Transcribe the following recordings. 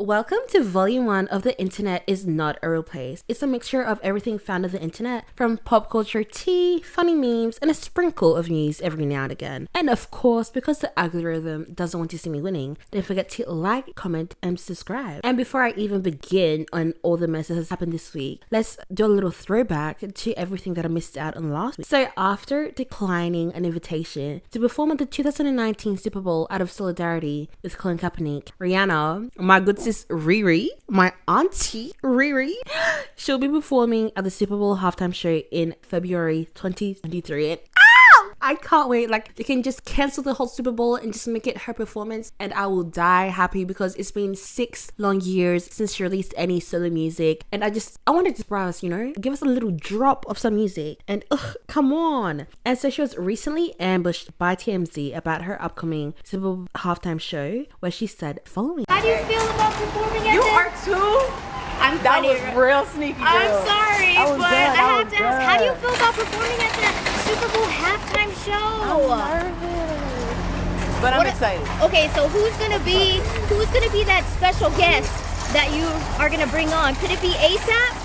Welcome to Volume 1 of The Internet Is Not a Real Place. It's a mixture of everything found on the internet, from pop culture tea, funny memes, and a sprinkle of news every now and again. And of course, because the algorithm doesn't want to see me winning, don't forget to like, comment, and subscribe. And before I even begin on all the mess that has happened this week, let's do a little throwback to everything that I missed out on last week. So after declining an invitation to perform at the 2019 Super Bowl out of solidarity with Colin Kaepernick, Rihanna, my good sis Riri, my auntie Riri, she'll be performing at the Super Bowl halftime show in February 2023. And I can't wait. Like, they can just cancel the whole Super Bowl and just make it her performance, and I will die happy because it's been 6 long years since she released any solo music, and I wanted to browse, give us a little drop of some music, and come on. And so she was recently ambushed by TMZ about her upcoming Super Bowl halftime show, where she said following: How do you feel about performing at You the... are too? That was real sneaky, girl. I'm sorry, but I have to ask, how do you good. feel about performing at the Super Bowl halftime show? I'm nervous. But I'm excited. Okay, so who's gonna be that special guest that you are gonna bring on? Could it be ASAP?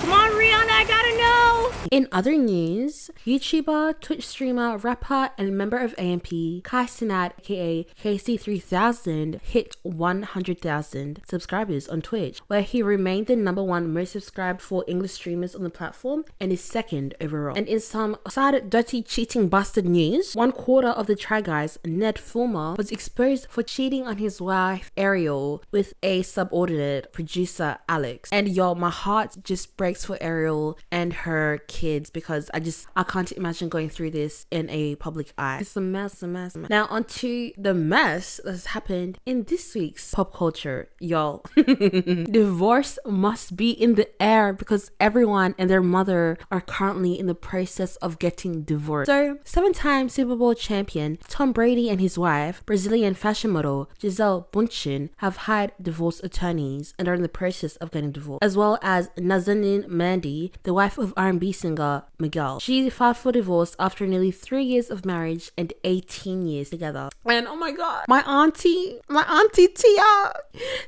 Come on, Rihanna, I gotta know. In other news, YouTuber, Twitch streamer, rapper, and member of AMP, Kai Cenat, aka KC3000, hit 100,000 subscribers on Twitch, where he remained the #1 most subscribed for English streamers on the platform and is second overall. And in some sad, dirty, cheating bastard news, 1/4 of the Try Guys, Ned Fulmer, was exposed for cheating on his wife Ariel with a subordinate producer Alex. And y'all, my heart just breaks for Ariel and her kids because I can't imagine going through this in a public eye. It's a mess. Now onto the mess that's happened in this week's pop culture, y'all. Divorce must be in the air because everyone and their mother are currently in the process of getting divorced. So 7-time Super Bowl champion Tom Brady and his wife, Brazilian fashion model Gisele Bündchen, have hired divorce attorneys and are in the process of getting divorced, as well as Nazanin Mandy, the wife of R&B singer Miguel. She filed for divorce after nearly 3 years of marriage and 18 years together. And oh my god, my auntie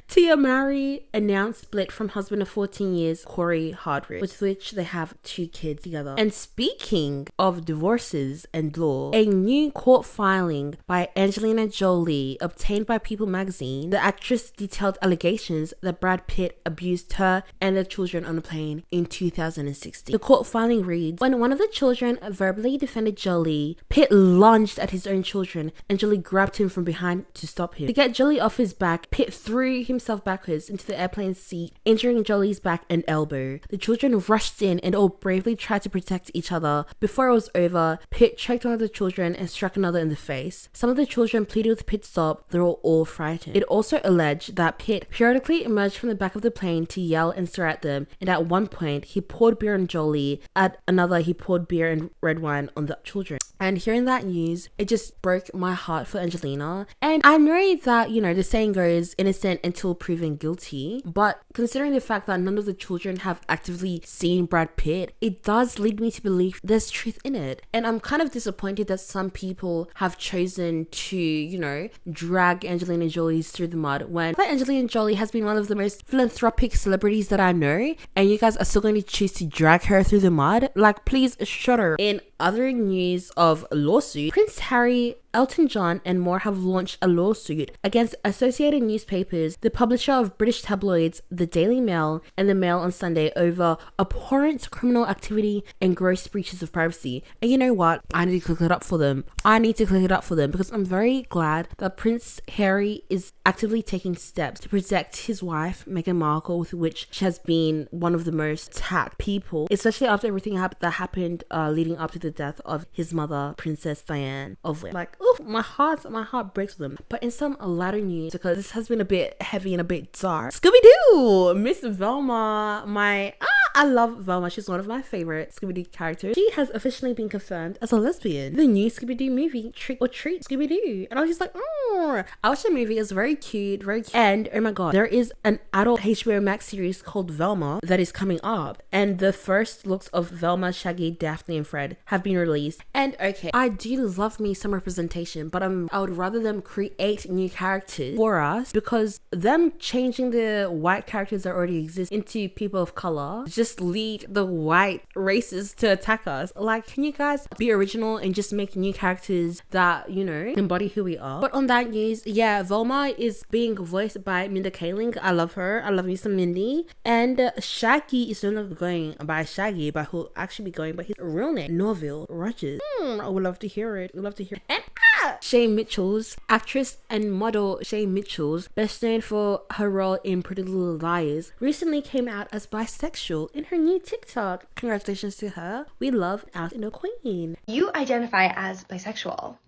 Tia Mowry announced split from husband of 14 years Corey Hardwick, with which they have 2 kids together. And speaking of divorces and law, a new court filing by Angelina Jolie obtained by People magazine, the actress detailed allegations that Brad Pitt abused her and their children on a plane in 2016. The court filing reads: when one of the children verbally defended Jolie, Pitt lunged at his own children and Jolie grabbed him from behind to stop him. To get Jolie off his back, Pitt threw himself backwards into the airplane seat, injuring Jolie's back and elbow. The children rushed in and all bravely tried to protect each other. Before it was over, Pitt choked one of the children and struck another in the face. Some of the children pleaded with Pitt to stop. They were all frightened. It also alleged that Pitt periodically emerged from the back of the plane to yell and stare at them, and at one point he poured beer on Jolie, at another he poured beer and red wine on the children. And hearing that news, it just broke my heart for Angelina. And I know that, the saying goes, innocent until proven guilty, but considering the fact that none of the children have actively seen Brad Pitt, it does lead me to believe there's truth in it. And I'm kind of disappointed that some people have chosen to, drag Angelina Jolie through the mud, when Angelina Jolie has been one of the most philanthropic celebrities that I know, and you guys are still going to choose to drag her through the mud. Like, please shut her. In other news of lawsuit, Prince Harry, Elton John, and more have launched a lawsuit against Associated Newspapers, the publisher of British tabloids The Daily Mail and The Mail on Sunday, over abhorrent criminal activity and gross breaches of privacy. And you know what? I need to click it up for them. Because I'm very glad that Prince Harry is actively taking steps to protect his wife, Meghan Markle, with which she has been one of the most attacked people, especially after everything that happened leading up to the death of his mother, Princess Diane of Wales. Like, oh, my heart breaks for them. But in some latter news, because this has been a bit heavy and a bit dark, Scooby-Doo, Miss Velma, my I love Velma. She's one of my favorite Scooby-Doo characters. She has officially been confirmed as a lesbian. The new Scooby-Doo movie, Trick or Treat Scooby-Doo. And I was just like, oh. I watched the movie. It's very cute, very cute. And oh my god, there is an adult HBO Max series called Velma that is coming up. And the first looks of Velma, Shaggy, Daphne, and Fred have been released. And okay, I do love me some representation, but I would rather them create new characters for us, because them changing the white characters that already exist into people of color just lead the white races to attack us. Like, can you guys be original and just make new characters that, you know, embody who we are? But on that news, yeah, Velma is being voiced by Minda Kaling. I love her. I love me some Mindy. And Shaggy is no longer going by Shaggy, but who'll actually be going by his real name, Norville Rogers. I would love to hear it. And Shay Mitchell's actress and model Shay Mitchell's, best known for her role in Pretty Little Liars, recently came out as bisexual in her new TikTok. Congratulations to her. We love Out in a Queen. You identify as bisexual.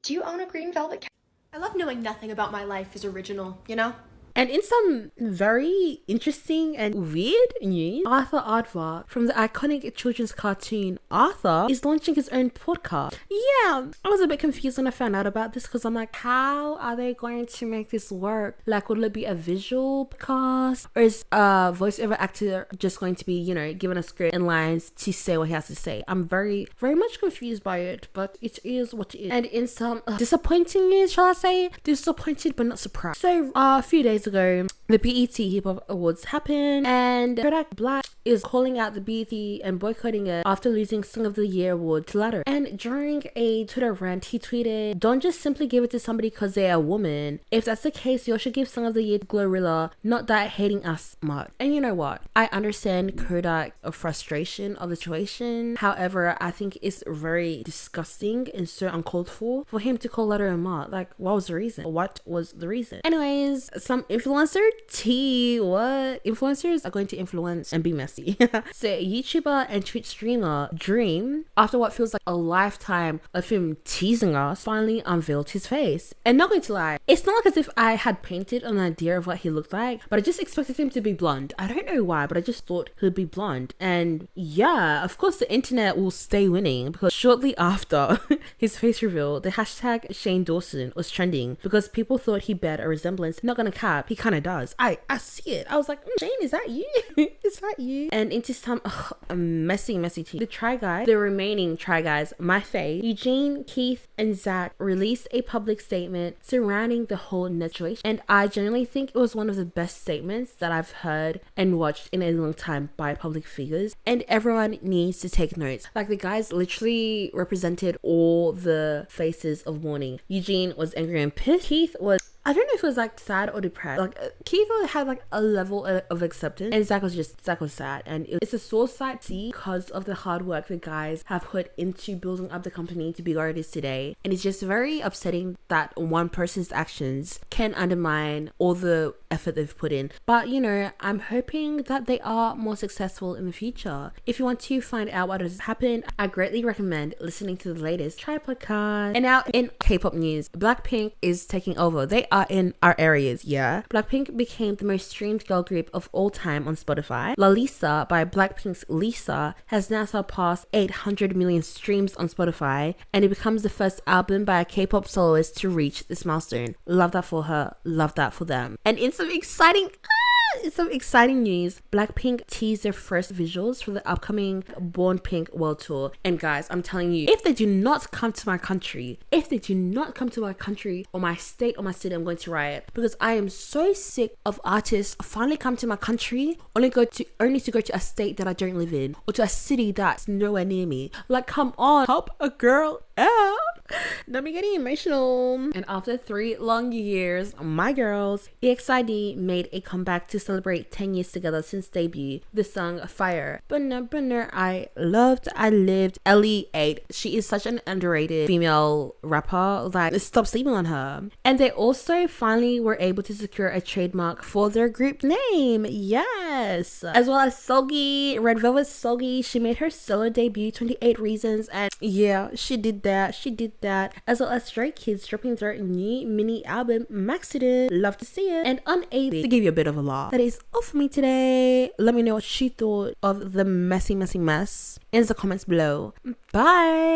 Do you own a green velvet cat? I love knowing nothing about my life is original, you know? And in some very interesting and weird news, Arthur Aardvark from the iconic children's cartoon Arthur is launching his own podcast. Yeah, I was a bit confused when I found out about this, because I'm like, how are they going to make this work? Like, will it be a visual podcast, or is a voiceover actor just going to be, you know, given a script and lines to say what he has to say? I'm very much confused by it, but it is what it is. And in some disappointing news, shall I say, disappointed but not surprised. So a few days ago, the BET Hip Hop Awards happened, and Kodak Black is calling out the BET and boycotting it after losing Song of the Year award to Ladder. And during a Twitter rant, he tweeted, "Don't just simply give it to somebody because they're a woman. If that's the case, you should give Song of the Year to Glorilla, not that hating us much." And you know what? I understand Kodak's frustration of the situation. However, I think it's very disgusting and so uncalled for him to call Ladder a mutt. Like, what was the reason? Anyways, some influencer tea. What? Influencers are going to influence and be messy. So YouTuber and Twitch streamer Dream, after what feels like a lifetime of him teasing us, finally unveiled his face. And not going to lie, it's not like as if I had painted an idea of what he looked like, but I just expected him to be blonde. I don't know why, but I just thought he'd be blonde. And yeah, of course the internet will stay winning, because shortly after his face reveal, the hashtag Shane Dawson was trending because people thought he bared a resemblance. Not gonna cap, he kind of does. I see it. I was like, Shane, is that you? Is that you? And into some messy tea. The remaining Try Guys, my fave, Eugene, Keith, and Zach released a public statement surrounding the whole situation. And I genuinely think it was one of the best statements that I've heard and watched in a long time by public figures. And everyone needs to take notes. Like, the guys literally represented all the faces of mourning. Eugene was angry and pissed. Keith was, I don't know if it was like sad or depressed. Like, Keith had like a level of acceptance, and Zach was sad. And it's a sore sight to see because of the hard work the guys have put into building up the company to be where it is today. And it's just very upsetting that one person's actions can undermine all the effort they've put in. But you know, I'm hoping that they are more successful in the future. If you want to find out what has happened, I greatly recommend listening to the latest Try podcast. And now in K-pop news, Blackpink is taking over. They are in our areas, yeah. Blackpink became the most streamed girl group of all time on Spotify. La Lisa by Blackpink's Lisa has now surpassed 800 million streams on Spotify, and it becomes the first album by a K-pop soloist to reach this milestone. Love that for her, love that for them. And in some exciting news, Blackpink teased their first visuals for the upcoming Born Pink World Tour. And guys, I'm telling you, if they do not come to my country, or my state or my city, I'm going to riot, because I am so sick of artists finally come to my country only to go to a state that I don't live in, or to a city that's nowhere near me. Like, come on, help a girl out. Don't be getting emotional. And after 3 long years, my girls, EXID made a comeback to celebrate 10 years together since debut. The song Fire. Bunner, I lived. Ellie 8. She is such an underrated female rapper. Like, stop sleeping on her. And they also finally were able to secure a trademark for their group name. Yes. As well as Seulgi, Red Velvet Seulgi. She made her solo debut, 28 Reasons. And yeah, she did that. As well as Stray Kids dropping their new mini album Maxident. Love to see it. And unable to give you a bit of a laugh, that is all for me today. Let me know what you thought of the messy mess in the comments below. Bye.